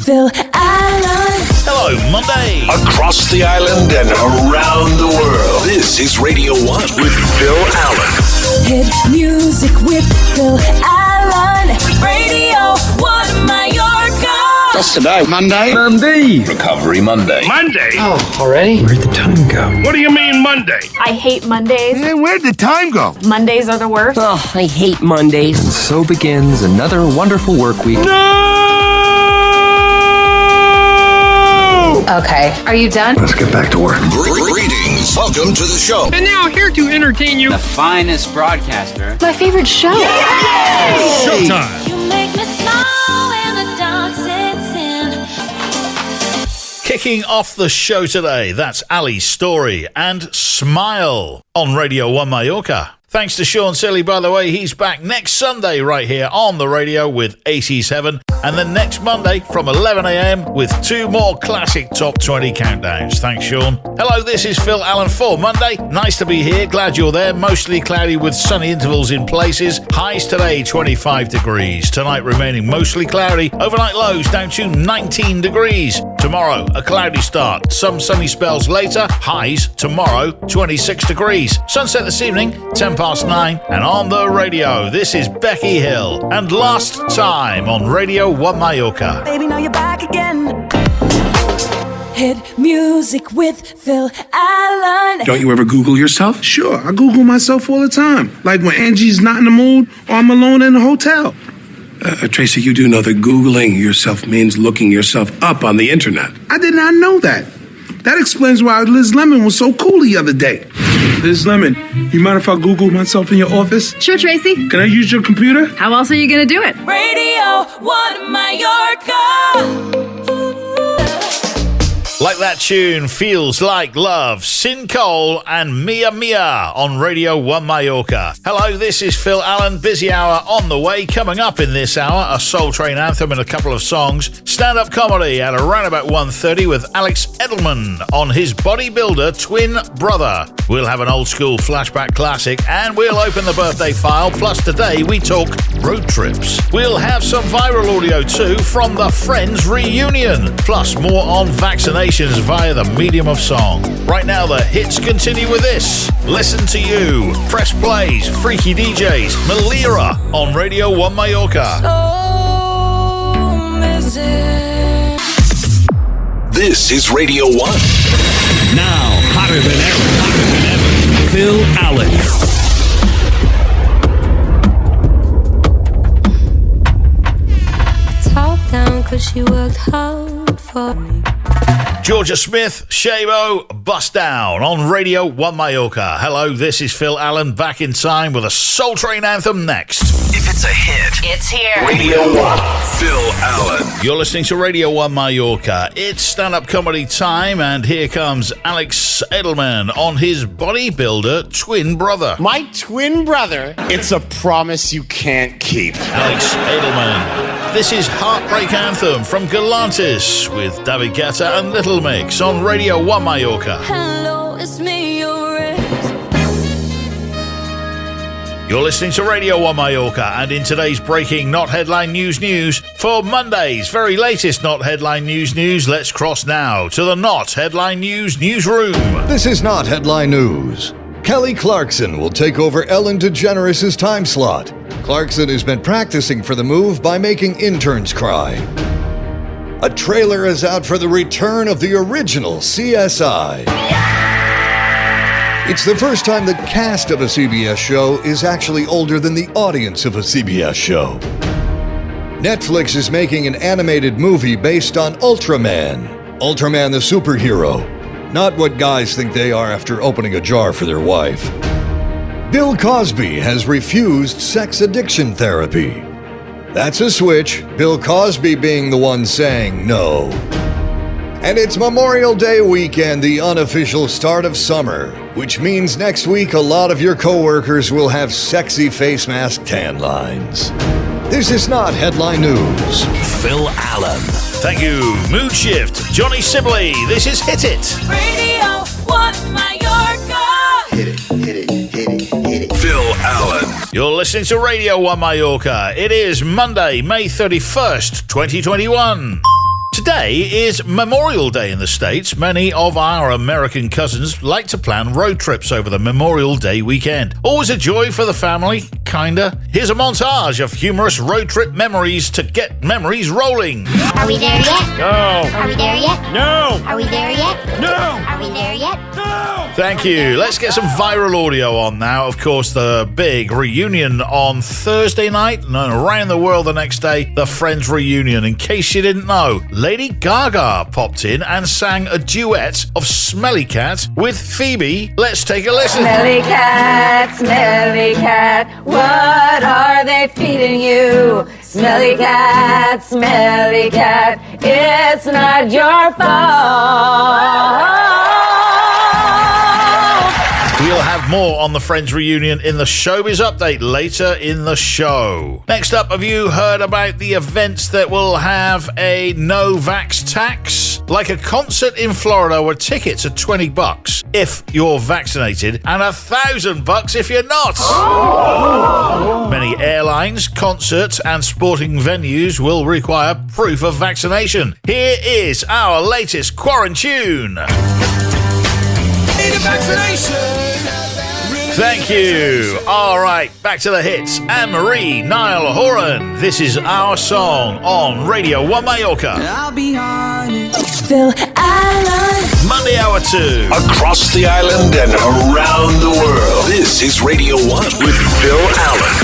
Phil Allen. Hello, Monday. Across the island and around the world. This is Radio 1 with Phil Allen. Hit music with Phil Allen. Radio 1 Mallorca. What's today? Monday? Recovery Monday. Monday? Oh, already? Where'd the time go? What do you mean Monday? I hate Mondays. Man, where'd the time go? Mondays are the worst. Oh, I hate Mondays. And so begins another wonderful work week. Okay, are you done? Let's get back to work. Greetings. Welcome to the show. And now here to entertain you, The finest broadcaster. My favorite show. Showtime. You make me smile when the dark sets in. Kicking off the show today, that's Ali's Story and Smile on Radio 1 Mallorca. Thanks to Sean Silly, by the way. He's back next Sunday right here on the radio with 80s Heaven. And then next Monday from 11 a.m. with 2 more classic Top 20 countdowns. Thanks, Sean. Hello, this is Phil Allen for Monday. Nice to be here. Glad you're there. Mostly cloudy with sunny intervals in places. Highs today, 25 degrees. Tonight remaining mostly cloudy. Overnight lows down to 19 degrees. Tomorrow, a cloudy start. Some sunny spells later. Highs tomorrow, 26 degrees. Sunset this evening, 10 past 9. And on the radio, this is Becky Hill. And Last Time on Radio 1 Mallorca. Baby, now you're back again. Hit music with Phil Allen. Don't you ever Google yourself? Sure, I Google myself all the time. Like when Angie's not in the mood or I'm alone in a hotel. Tracy, you do know that Googling yourself means looking yourself up on the internet. I did not know that. That explains why Liz Lemon was so cool the other day. Liz Lemon, you mind if I Google myself in your office? Sure, Tracy. Can I use your computer? How else are you gonna do it? Radio 1 Mallorca. Like that tune, Feels Like Love, Sin Cole and Mia Mia on Radio 1 Mallorca. Hello, this is Phil Allen, busy hour on the way. Coming up in this hour, a Soul Train anthem and a couple of songs. Stand-up comedy at around about 1:30 with Alex Edelman on his bodybuilder twin brother. We'll have an old school flashback classic and we'll open the birthday file. Plus today we talk road trips. We'll have some viral audio too from the Friends reunion. Plus more on vaccinations via the medium of song. Right now the hits continue with this. Listen to You, Fresh Plays, Freaky DJs, Malira on Radio 1 Mallorca. This is Radio 1. Now, hotter than ever, Phil Allen. Top down 'cause she worked hard for me. Georgia Smith, Shabo, Bust Down on Radio 1 Mallorca. Hello, this is Phil Allen, back in time with a Soul Train anthem next. If it's a hit, It's here. Radio 1. Phil Allen. You're listening to Radio 1 Mallorca. It's stand-up comedy time, and here comes Alex Edelman on his bodybuilder twin brother. My twin brother, it's a promise you can't keep. Alex Edelman. This is Heartbreak Anthem from Galantis with David Guetta and Little Mix on Radio 1 Mallorca. Hello, it's me, your ex. You're listening to Radio 1 Mallorca, and in today's breaking Not Headline News for Monday's very latest Not Headline News, let's cross now to the Not Headline News newsroom. This is Not Headline News. Kelly Clarkson will take over Ellen DeGeneres' time slot. Clarkson has been practicing for the move by making interns cry. A trailer is out for the return of the original CSI. It's the first time the cast of a CBS show is actually older than the audience of a CBS show. Netflix is making an animated movie based on Ultraman. Ultraman the superhero. Not what guys think they are after opening a jar for their wife. Bill Cosby has refused sex addiction therapy. That's a switch, Bill Cosby being the one saying no. And it's Memorial Day weekend, the unofficial start of summer, which means next week a lot of your coworkers will have sexy face mask tan lines. This is Not Headline News. Phil Allen. Thank you. Mood Shift, Johnny Sibley. This is Hit It. Radio 1 Mallorca. Hit it, hit it, hit it, hit it. Phil Allen. You're listening to Radio 1 Mallorca. It is Monday, May 31st, 2021. Today is Memorial Day in the States. Many of our American cousins like to plan road trips over the Memorial Day weekend. Always a joy for the family, kinda. Here's a montage of humorous road trip memories to get memories rolling. Are we there yet? No. Are we there yet? No. Are we there yet? No. Are we there yet? No. Thank you. Let's get some viral audio on now. Of course, the big reunion on Thursday night and around the world the next day, the Friends reunion. In case you didn't know, Lady Gaga popped in and sang a duet of Smelly Cat with Phoebe. Let's take a listen. Smelly cat, what are they feeding you? Smelly cat, it's not your fault. We'll have more on the Friends reunion in the Showbiz Update later in the show. Next up, have you heard about the events that will have a no-vax tax? Like a concert in Florida where tickets are $20 if you're vaccinated and $1,000 if you're not. Many airlines, concerts and sporting venues will require proof of vaccination. Here is our latest quarantine. Need a vaccination. Thank you. All right, back to the hits. Anne-Marie, Niall Horan. This is our song on Radio One Mallorca. I'll be honest. Phil Allen. Monday hour 2. Across the island and around the world. This is Radio 1 with Phil Allen.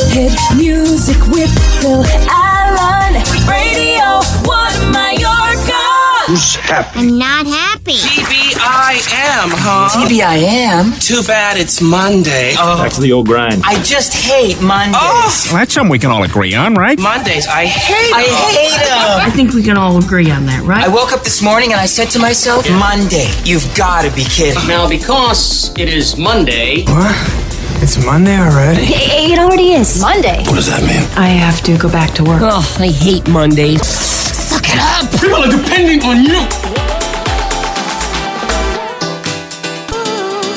Hit music with Phil Allen. Radio 1 Mallorca. Who's happy? I'm not happy. TBIM, huh? TBIM? Too bad it's Monday. Back to the old grind. I just hate Mondays. Oh. Well, that's something we can all agree on, right? Mondays, I hate them. I hate them. I think we can all agree on that, right? I woke up this morning and I said to myself, Monday, you've got to be kidding. Now, because it is Monday... What? It's Monday already? It already is Monday. What does that mean? I have to go back to work. Oh, I hate Mondays. Suck it up. People are depending on you.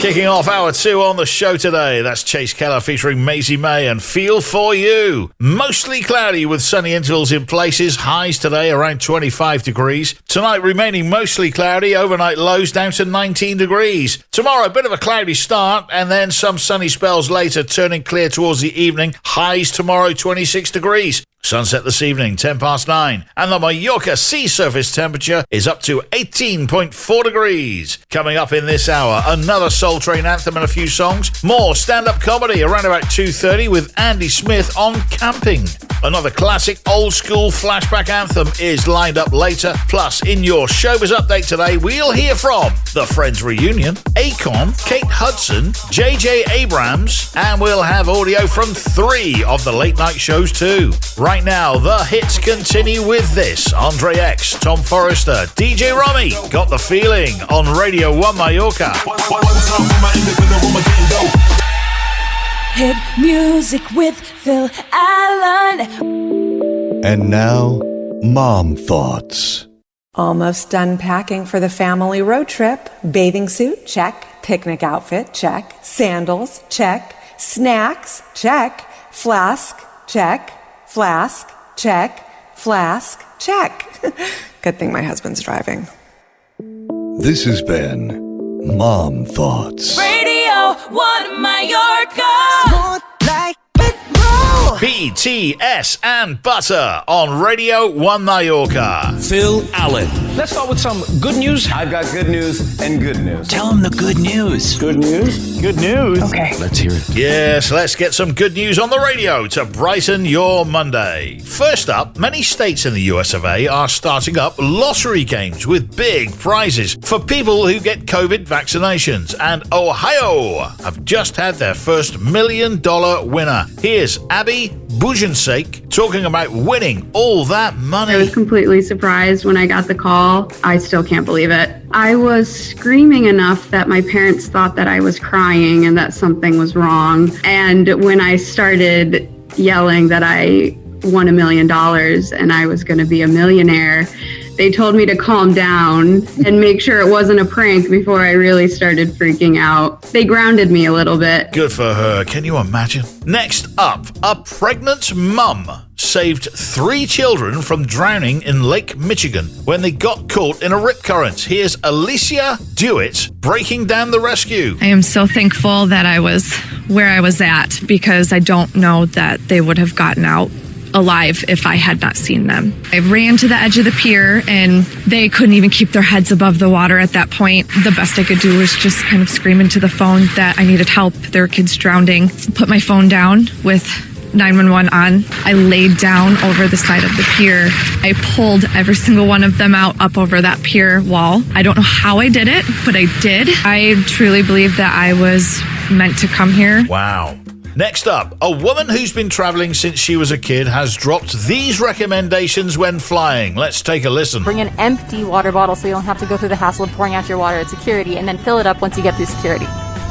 Kicking off hour 2 on the show today, that's Chase Keller featuring Maisie May and Feel For You. Mostly cloudy with sunny intervals in places, highs today around 25 degrees. Tonight remaining mostly cloudy, overnight lows down to 19 degrees. Tomorrow a bit of a cloudy start and then some sunny spells later, turning clear towards the evening. Highs tomorrow 26 degrees. Sunset this evening, 9:10. And the Mallorca sea surface temperature is up to 18.4 degrees. Coming up in this hour, another Soul Train anthem and a few songs. More stand-up comedy around about 2:30 with Andy Smith on camping. Another classic old-school flashback anthem is lined up later. Plus, in your Showbiz Update today, we'll hear from the Friends reunion, Akon, Kate Hudson, JJ Abrams, and we'll have audio from 3 of the late-night shows too. Right now, the hits continue with this. Andre X, Tom Forrester, DJ Rummy, Got the Feeling on Radio 1 Mallorca. Hit music with Phil Allen. And now, Mom Thoughts. Almost done packing for the family road trip. Bathing suit, check. Picnic outfit, check. Sandals, check. Snacks, check. Flask, check. Flask, check. Flask, check. Good thing my husband's driving. This has been Mom Thoughts. Radio 1 Mallorca. Smooth like roll. BTS and Butter on Radio 1 Mallorca. Phil Allen. Let's start with some good news. I've got good news and good news. Tell them the good news. Good news? Good news. Okay. Let's hear it. Yes, let's get some good news on the radio to brighten your Monday. First up, many states in the US of A are starting up lottery games with big prizes for people who get COVID vaccinations. And Ohio have just had their first $1 million winner. Here's Abby Bujensake talking about winning all that money. I was completely surprised when I got the call. I still can't believe it. I was screaming enough that my parents thought that I was crying and that something was wrong. And when I started yelling that I won $1 million and I was going to be a millionaire, they told me to calm down and make sure it wasn't a prank before I really started freaking out. They grounded me a little bit. Good for her. Can you imagine? Next up, a pregnant mum saved 3 children from drowning in Lake Michigan when they got caught in a rip current. Here's Alicia Dewitt breaking down the rescue. I am so thankful that I was where I was at, because I don't know that they would have gotten out alive if I had not seen them. I ran to the edge of the pier and they couldn't even keep their heads above the water at that point. The best I could do was just kind of scream into the phone that I needed help. There were kids drowning. Put my phone down with 911 on. I laid down over the side of the pier. I pulled every single one of them out up over that pier wall. I don't know how I did it, but I did. I truly believe that I was meant to come here. Wow. Next up, a woman who's been traveling since she was a kid has dropped these recommendations when flying. Let's take a listen. Bring an empty water bottle so you don't have to go through the hassle of pouring out your water at security, and then fill it up once you get through security.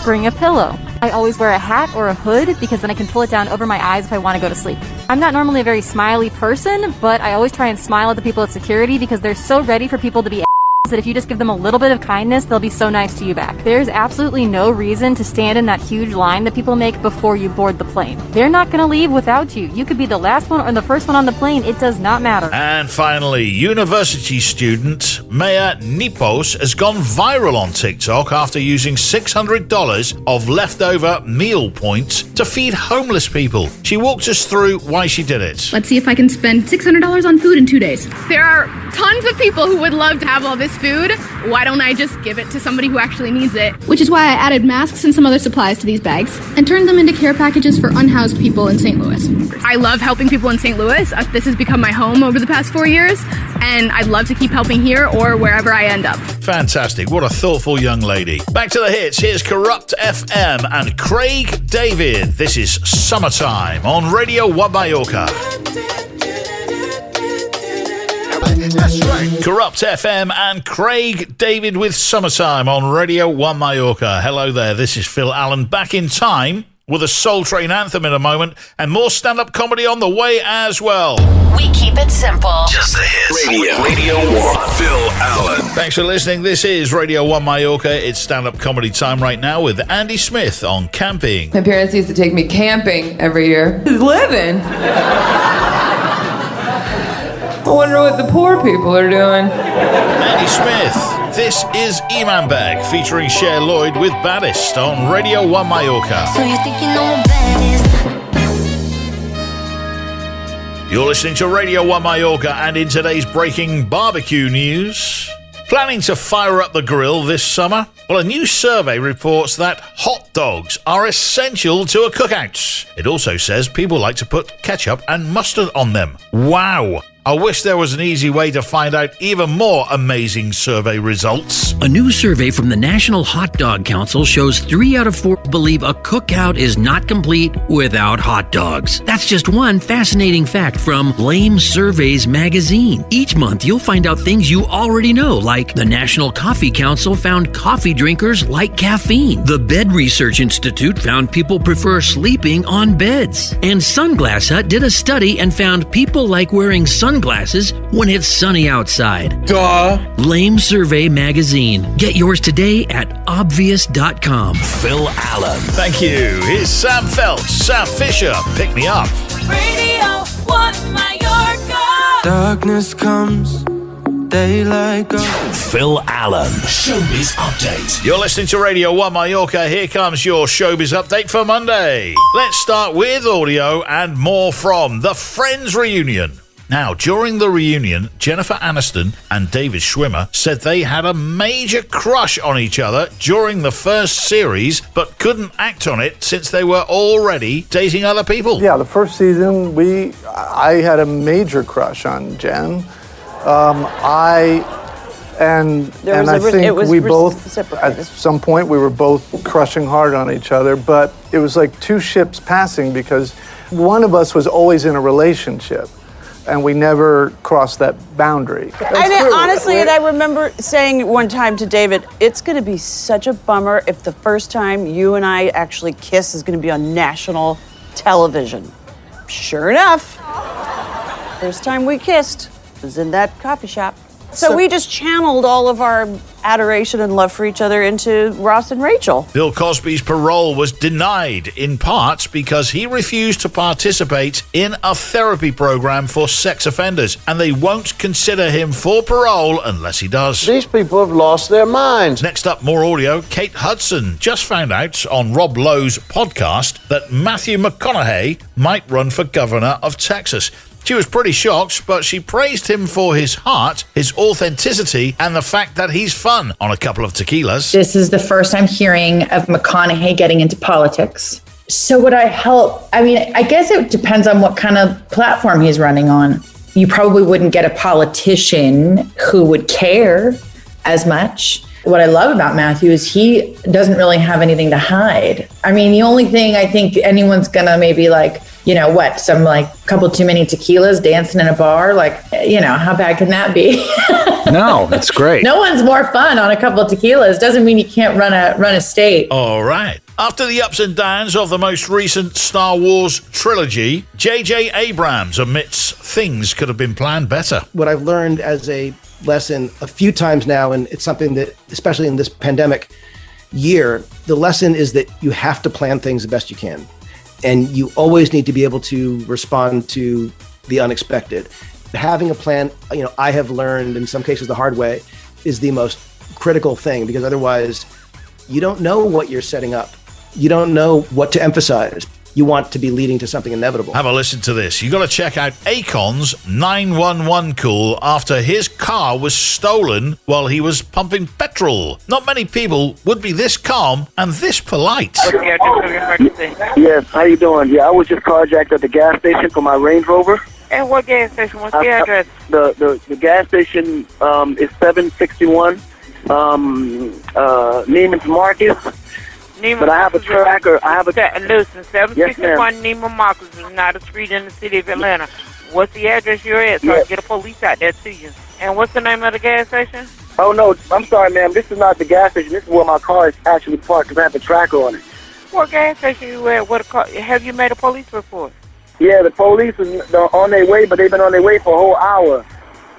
Bring a pillow. I always wear a hat or a hood because then I can pull it down over my eyes if I want to go to sleep. I'm not normally a very smiley person, but I always try and smile at the people at security because they're so ready for people to be that if you just give them a little bit of kindness, they'll be so nice to you back. There's absolutely no reason to stand in that huge line that people make before you board the plane. They're not going to leave without you. You could be the last one or the first one on the plane. It does not matter. And finally, university student Maya Nipos has gone viral on TikTok after using $600 of leftover meal points to feed homeless people. She walked us through why she did it. Let's see if I can spend $600 on food in 2 days. There are tons of people who would love to have all this food. Why don't I just give it to somebody who actually needs it? Which is why I added masks and some other supplies to these bags and turned them into care packages for unhoused people in St. Louis. I love helping people in St. Louis. This has become my home over the past 4 years, and I'd love to keep helping here or wherever I end up. Fantastic. What a thoughtful young lady. Back to the hits. Here's Corrupt FM and Craig David. This is Summertime on Radio One Mallorca. That's right. Corrupt FM and Craig David with Summertime on Radio One Mallorca. Hello there, this is Phil Allen back in time with a Soul Train anthem in a moment and more stand-up comedy on the way as well. We keep it simple. Just the hits. Radio 1. Phil Allen. Thanks for listening. This is Radio One Mallorca. It's stand-up comedy time right now with Andy Smith on camping. My parents used to take me camping every year. Who's living? I wonder what the poor people are doing. Andy Smith, this is E-Man Bag featuring Cher Lloyd with Baddest on Radio One Mallorca. So you think you know what bad is? You're listening to Radio One Mallorca, and in today's breaking barbecue news, planning to fire up the grill this summer? Well, a new survey reports that hot dogs are essential to a cookout. It also says people like to put ketchup and mustard on them. Wow! I wish there was an easy way to find out even more amazing survey results. A new survey from the National Hot Dog Council shows 3 out of 4 believe a cookout is not complete without hot dogs. That's just one fascinating fact from Lame Surveys magazine. Each month, you'll find out things you already know, like the National Coffee Council found coffee drinkers like caffeine. The Bed Research Institute found people prefer sleeping on beds. And Sunglass Hut did a study and found people like wearing sunglasses when it's sunny outside. Duh. Lame Survey magazine. Get yours today at obvious.com. Phil Allen. Thank you. Here's Sam Feldt, Sam Fisher, Pick Me Up. Radio One Mallorca. Darkness comes, daylight goes. Phil Allen. Showbiz Update. You're listening to Radio One Mallorca. Here comes your Showbiz Update for Monday. Let's start with audio and more from the Friends reunion. Now, during the reunion, Jennifer Aniston and David Schwimmer said they had a major crush on each other during the first series, but couldn't act on it since they were already dating other people. Yeah, the first season, I had a major crush on Jen. I think we both, at some point, we were both crushing hard on each other, but it was like 2 ships passing because one of us was always in a relationship. And we never crossed that boundary. Honestly, I remember saying one time to David, it's going to be such a bummer if the first time you and I actually kiss is going to be on national television. Sure enough, first time we kissed was in that coffee shop. So we just channeled all of our adoration and love for each other into Ross and Rachel. Bill Cosby's parole was denied in part because he refused to participate in a therapy program for sex offenders, and they won't consider him for parole unless he does. These people have lost their minds. Next up, more audio. Kate Hudson just found out on Rob Lowe's podcast that Matthew McConaughey might run for governor of Texas. She was pretty shocked, but she praised him for his heart, his authenticity, and the fact that he's fun on a couple of tequilas. This is the first I'm hearing of McConaughey getting into politics. So would I help? I mean, I guess it depends on what kind of platform he's running on. You probably wouldn't get a politician who would care as much. What I love about Matthew is he doesn't really have anything to hide. I mean, the only thing I think anyone's gonna maybe like, you know, what, some like couple too many tequilas dancing in a bar, like, you know, how bad can that be? No, it's great. No one's more fun on a couple of tequilas. Doesn't mean you can't run a state. All right. After the ups and downs of the most recent Star Wars trilogy, J.J. Abrams admits things could have been planned better. What I've learned as a lesson a few times now, and it's something that, especially in this pandemic year, the lesson is that you have to plan things the best you can. And you always need to be able to respond to the unexpected. Having a plan, you know, I have learned in some cases the hard way, is the most critical thing, because otherwise you don't know what you're setting up. You don't know what to emphasize. You want to be leading to something inevitable. Have a listen to this. You got to check out Akon's 911 call after his car was stolen while he was pumping petrol. Not many people would be this calm and this polite. Yes, how you doing? Yeah, I was just carjacked at the gas station for my Range Rover. And what gas station? What's the address? The gas station is 761 Neiman's Marcus. But I have a tracker. Listen, 761 Neiman Marcus is not a street in the city of Atlanta. What's the address you're at so I can get a police out there to you? And what's the name of the gas station? Oh, no, I'm sorry, ma'am. This is not the gas station. This is where my car is actually parked because I have a tracker on it. What gas station you at? Have you made a police report? Yeah, the police is on their way, but they've been on their way for a whole hour.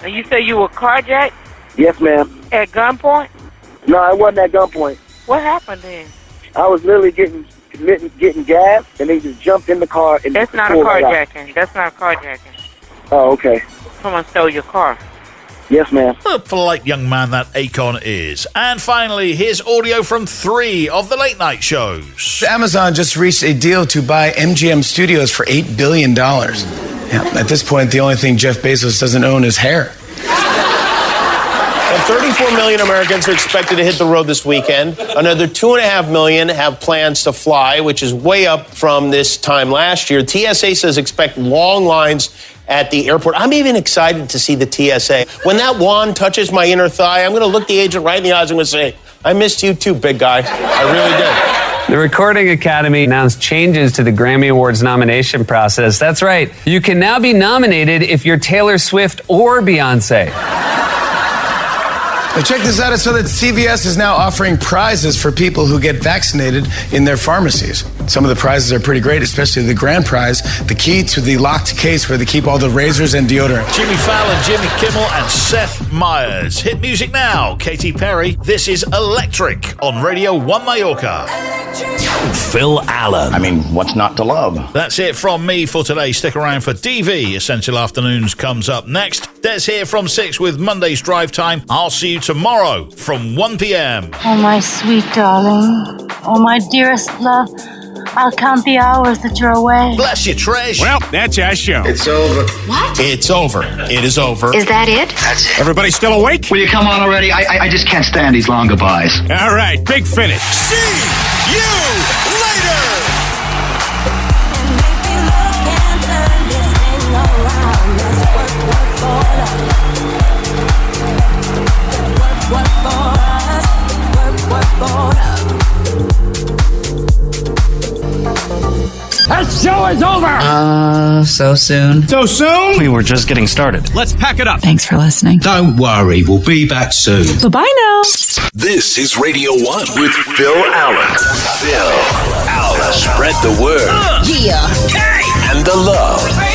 And you say you were carjacked? Yes, ma'am. At gunpoint? No, it wasn't at gunpoint. What happened then? I was literally getting gas, and they just jumped in the car. And That's not a carjacking. That's not a carjacking. Oh, okay. Someone stole your car. Yes, ma'am. What a polite young man that Akon is. And finally, here's audio from 3 of the late night shows. Amazon just reached a deal to buy MGM Studios for $8 billion. Yeah, at this point, the only thing Jeff Bezos doesn't own is hair. 34 million Americans are expected to hit the road this weekend. Another 2.5 million have plans to fly, which is way up from this time last year. TSA says expect long lines at the airport. I'm even excited to see the TSA. When that wand touches my inner thigh, I'm going to look the agent right in the eyes and say, I missed you too, big guy. I really did. The Recording Academy announced changes to the Grammy Awards nomination process. That's right. You can now be nominated if you're Taylor Swift or Beyonce. But check this out, so that CVS is now offering prizes for people who get vaccinated in their pharmacies. Some of the prizes are pretty great, especially the grand prize, the key to the locked case where they keep all the razors and deodorant. Jimmy Fallon, Jimmy Kimmel, and Seth Meyers. Hit music now, Katy Perry. This is Electric on Radio One Mallorca. Phil Allen. I mean, what's not to love? That's it from me for today. Stick around for DV. Essential Afternoons comes up next. Des here from 6 with Monday's Drive Time. I'll see you tomorrow from 1 p.m. Oh, my sweet darling. Oh, my dearest love. I'll count the hours that you're away. Bless you, Trish. Well, that's our show. It's over. What? It's over. It is over. Is that it? That's it. Everybody still awake? Will you come on already? I just can't stand these long goodbyes. All right, big finish. See you later. That show is over! So soon. So soon? We were just getting started. Let's pack it up. Thanks for listening. Don't worry, we'll be back soon. Bye-bye now. This is Radio 1 with Phil Allen. Phil Allen. Spread the word. Yeah. And the love.